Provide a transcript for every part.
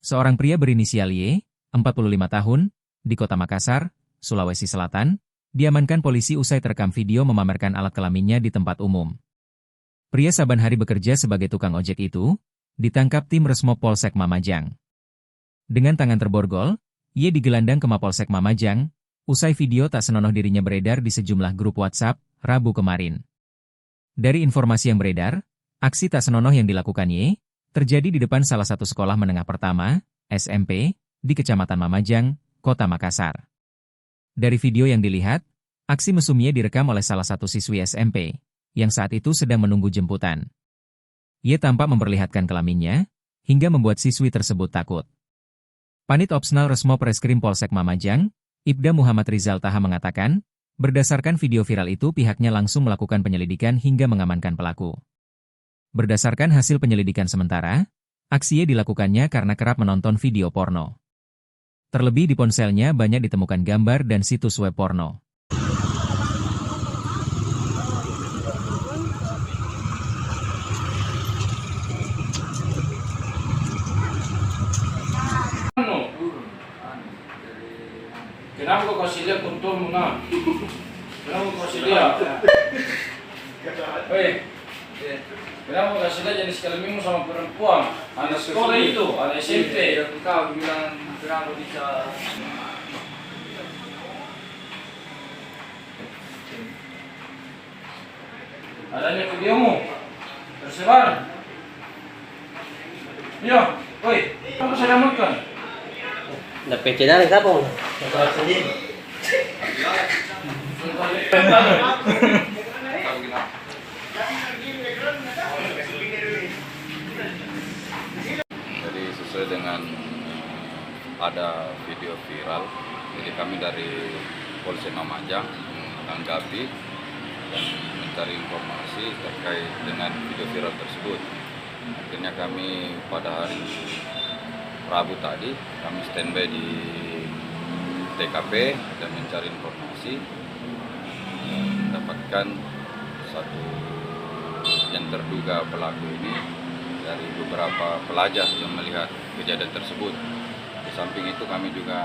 Seorang pria berinisial Y, 45 tahun, di Kota Makassar, Sulawesi Selatan, diamankan polisi usai terekam video memamerkan alat kelaminnya di tempat umum. Pria saban hari bekerja sebagai tukang ojek itu, ditangkap tim Resmo Polsek Mamajang. Dengan tangan terborgol, Y digelandang ke Mapolsek Mamajang, usai video tak senonoh dirinya beredar di sejumlah grup WhatsApp, Rabu kemarin. Dari informasi yang beredar, aksi tak senonoh yang dilakukan Y, terjadi di depan salah satu sekolah menengah pertama, SMP, di Kecamatan Mamajang, Kota Makassar. Dari video yang dilihat, aksi mesum Y direkam oleh salah satu siswi SMP, yang saat itu sedang menunggu jemputan. Y tampak memperlihatkan kelaminnya, hingga membuat siswi tersebut takut. Panit Opsnal Resmo Preskrim Polsek Mamajang, Ibda Muhammad Rizal Taha mengatakan, berdasarkan video viral itu pihaknya langsung melakukan penyelidikan hingga mengamankan pelaku. Berdasarkan hasil penyelidikan sementara, aksi Y dilakukannya karena kerap menonton video porno. Terlebih di ponselnya banyak ditemukan gambar dan situs web porno. Kenapa kau kasih lihat kontormu nak? Kenapa kau kasih lihat? Hei, kenapa kau kasih lihat jenis kelaminmu sama perempuan? Anak sekolah itu, anak SMP. Kau bilang kenapa bisa? Adanya videomu tersebar. Yo, woi, kamu saya makan. Nah, PC na rin ka po. Jadi sesuai dengan ada video viral, jadi kami dari Polsek Mamajang menanggapi dan mencari informasi terkait dengan video viral tersebut. Akhirnya kami pada hari Rabu tadi, kami standby di TKP dan mencari informasi, mendapatkan satu yang terduga pelaku ini dari beberapa pelajar yang melihat kejadian tersebut. Di samping itu kami juga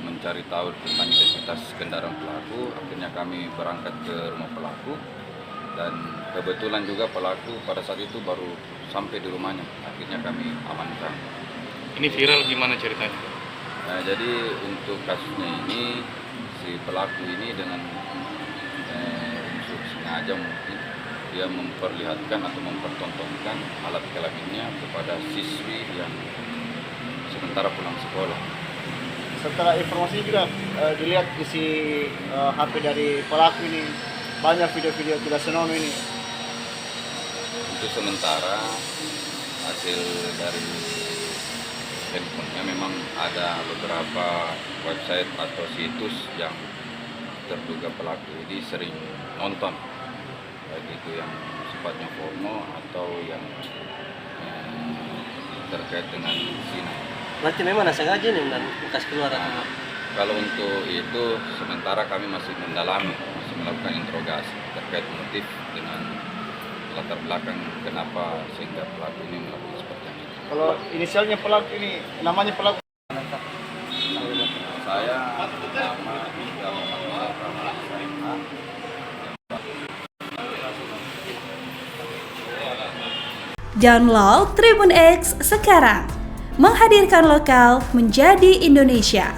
mencari tahu tentang identitas kendaraan pelaku. Akhirnya kami berangkat ke rumah pelaku dan kebetulan juga pelaku pada saat itu baru sampai di rumahnya. Akhirnya kami amankan. Ini viral gimana ceritanya? Nah, jadi untuk kasusnya ini si pelaku ini dengan unsur sengaja mungkin dia memperlihatkan atau mempertontonkan alat kelaminnya kepada siswi yang sementara pulang sekolah. Setelah informasi juga dilihat isi HP dari pelaku ini banyak video-video tidak senonoh ini. Untuk sementara hasil dari handphonenya memang ada beberapa website atau situs yang terduga pelaku ini sering nonton, baik itu yang sifatnya porno atau yang terkait dengan zina. Berarti memang sengaja nih dan bekas keluar atau? Kalau untuk itu sementara kami masih mendalami, masih melakukan interogasi terkait motif dengan latar belakang kenapa sehingga pelaku ini melakukan seperti ini. Kalau inisialnya pelaku ini, namanya pelaku? Saya nama Ibda Muhammad Rizal. Download Tribun X sekarang, menghadirkan lokal menjadi Indonesia.